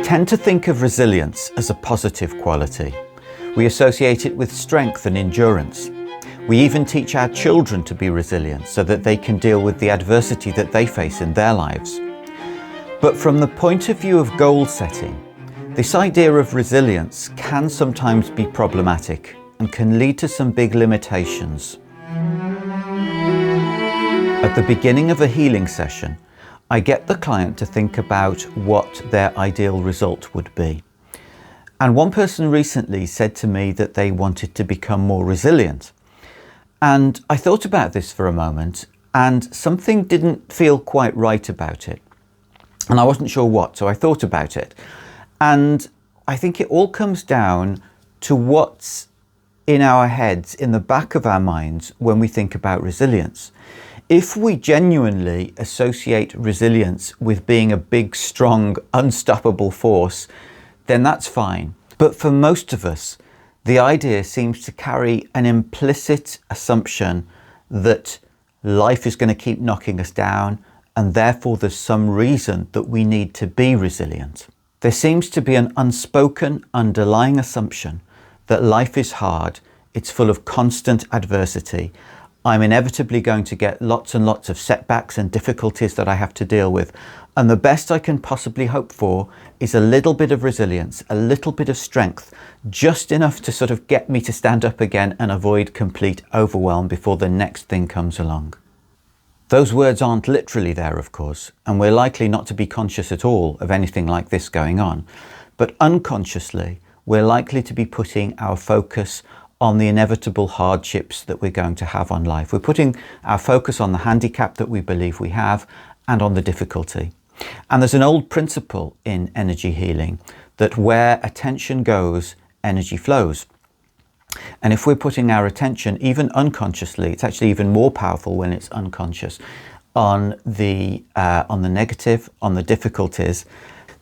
tend to think of resilience as a positive quality. We associate it with strength and endurance. We even teach our children to be resilient so that they can deal with the adversity that they face in their lives. But from the point of view of goal setting, this idea of resilience can sometimes be problematic and can lead to some big limitations. At the beginning of a healing session, I get the client to think about what their ideal result would be. And one person recently said to me that they wanted to become more resilient. And I thought about this for a moment, and something didn't feel quite right about it. And I wasn't sure what, so I thought about it. And I think it all comes down to what's in our heads, in the back of our minds, when we think about resilience. If we genuinely associate resilience with being a big, strong, unstoppable force, then that's fine. But for most of us, the idea seems to carry an implicit assumption that life is going to keep knocking us down, and therefore there's some reason that we need to be resilient. There seems to be an unspoken underlying assumption that life is hard, it's full of constant adversity. I'm inevitably going to get lots and lots of setbacks and difficulties that I have to deal with. And the best I can possibly hope for is a little bit of resilience, a little bit of strength, just enough to sort of get me to stand up again and avoid complete overwhelm before the next thing comes along. Those words aren't literally there, of course, and we're likely not to be conscious at all of anything like this going on. But unconsciously, we're likely to be putting our focus on the inevitable hardships that we're going to have on life. We're putting our focus on the handicap that we believe we have and on the difficulty. And there's an old principle in energy healing that where attention goes, energy flows. And if we're putting our attention, even unconsciously, it's actually even more powerful when it's unconscious, on the negative, on the difficulties,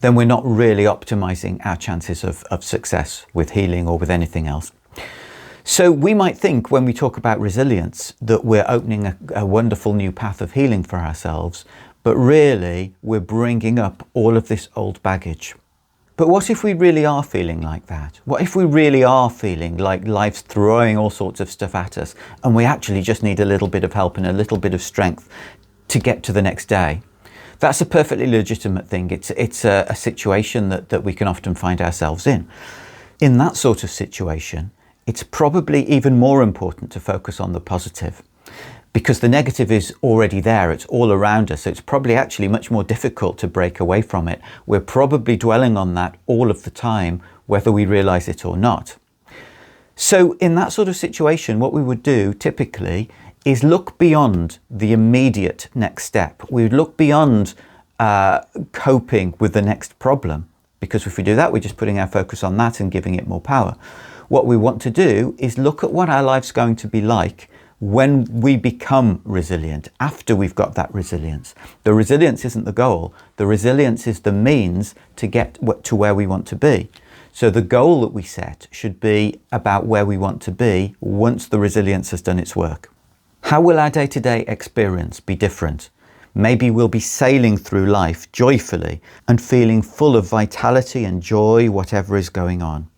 then we're not really optimizing our chances of success with healing or with anything else. So we might think when we talk about resilience that we're opening a wonderful new path of healing for ourselves, but really we're bringing up all of this old baggage. But what if we really are feeling like that? What if we really are feeling like life's throwing all sorts of stuff at us and we actually just need a little bit of help and a little bit of strength to get to the next day? That's a perfectly legitimate thing. It's a situation that we can often find ourselves in. In that sort of situation, it's probably even more important to focus on the positive, because the negative is already there, it's all around us, so it's probably actually much more difficult to break away from it. We're probably dwelling on that all of the time, whether we realize it or not. So in that sort of situation, what we would do typically is look beyond the immediate next step. We would look beyond coping with the next problem, because if we do that, we're just putting our focus on that and giving it more power. What we want to do is look at what our life's going to be like when we become resilient, after we've got that resilience. The resilience isn't the goal. The resilience is the means to get to where we want to be. So the goal that we set should be about where we want to be once the resilience has done its work. How will our day-to-day experience be different? Maybe we'll be sailing through life joyfully and feeling full of vitality and joy, whatever is going on.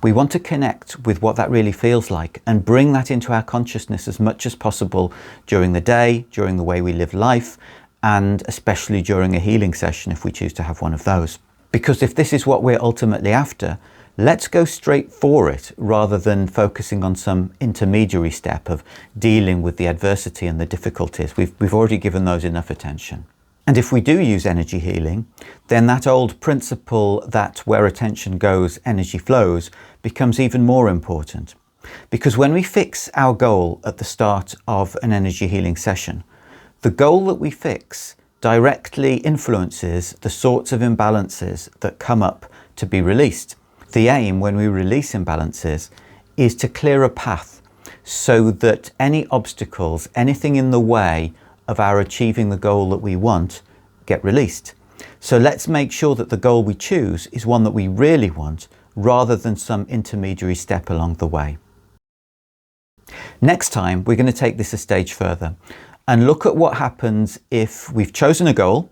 We want to connect with what that really feels like and bring that into our consciousness as much as possible during the day, during the way we live life, and especially during a healing session if we choose to have one of those. Because if this is what we're ultimately after, let's go straight for it rather than focusing on some intermediary step of dealing with the adversity and the difficulties. We've already given those enough attention. And if we do use energy healing, then that old principle that where attention goes, energy flows becomes even more important. Because when we fix our goal at the start of an energy healing session, the goal that we fix directly influences the sorts of imbalances that come up to be released. The aim when we release imbalances is to clear a path so that any obstacles, anything in the way of our achieving the goal that we want, get released. So let's make sure that the goal we choose is one that we really want, rather than some intermediary step along the way. Next time, we're going to take this a stage further and look at what happens if we've chosen a goal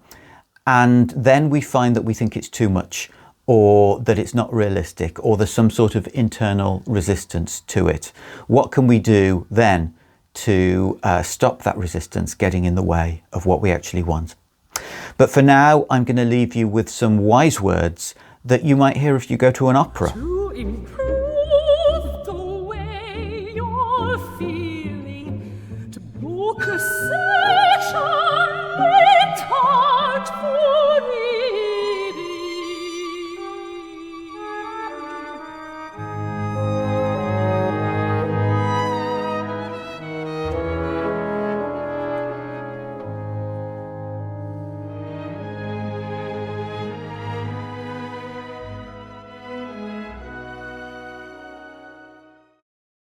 and then we find that we think it's too much, or that it's not realistic, or there's some sort of internal resistance to it. What can we do then to stop that resistance getting in the way of what we actually want? But for now, I'm going to leave you with some wise words that you might hear if you go to an opera.